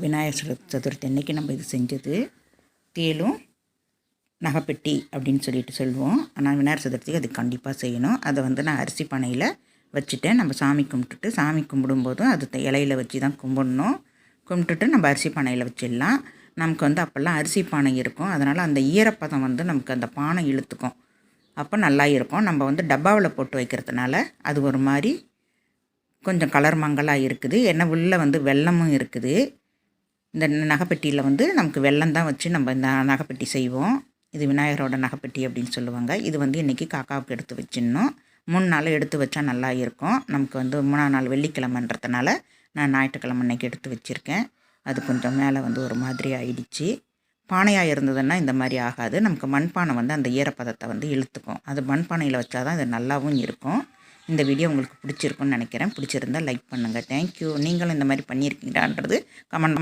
விநாயகர் சதுர்த்தி அன்னைக்கு நம்ம இது செஞ்சது தேலும் நகைப்பெட்டி அப்படின்னு சொல்லிட்டு சொல்லுவோம். ஆனால் விநாயகர் சதுர்த்திக்கு அது கண்டிப்பாக செய்யணும். அதை நான் அரிசி பானையில் வச்சுட்டேன். நம்ம சாமி கும்பிட்டுட்டு சாமி கும்பிடும்போதும் அது இலையில் வச்சு தான் கும்பிடணும். கும்பிட்டுட்டு நம்ம அரிசி பானையில் வச்சிடலாம். நமக்கு அப்போல்லாம் அரிசி பானை இருக்கும். அதனால் அந்த ஈரப்பதம் நமக்கு அந்த பானை இழுத்துக்கும். அப்போ நல்லா இருக்கும். நம்ம டப்பாவில் போட்டு வைக்கிறதுனால அது ஒரு மாதிரி கொஞ்சம் கலர் மங்கலாக இருக்குது. ஏன்னா உள்ளே வெல்லமும் இருக்குது. இந்த நகைப்பெட்டியில் நமக்கு வெல்லம் தான் வச்சு நம்ம இந்த நகைப்பெட்டி செய்வோம். இது விநாயகரோட நகைப்பெட்டி அப்படின்னு சொல்லுவாங்க. இது இன்றைக்கி காக்காவுக்கு எடுத்து வச்சிடணும். 3 நாள் எடுத்து வச்சா நல்லா இருக்கும். நமக்கு 3ஆம் நாள் வெள்ளிக்கிழமைன்றதுனால நான் ஞாயிற்றுக்கிழமை அன்றைக்கி எடுத்து வச்சுருக்கேன். அது கொஞ்சம் மேலே ஒரு மாதிரி ஆயிடுச்சு. பானையாக இருந்ததுன்னா இந்த மாதிரி ஆகாது. நமக்கு மண்பானை அந்த ஈரப்பதத்தை இழுத்துக்கும். அது மண்பானையில் வச்சா தான் இது நல்லாவும் இருக்கும். இந்த வீடியோ உங்களுக்கு பிடிச்சிருக்குன்னு நினைக்கிறேன். பிடிச்சிருந்தால் லைக் பண்ணுங்கள். தேங்க்யூ. நீங்களும் இந்த மாதிரி பண்ணியிருக்கீங்களான்றது கமெண்ட்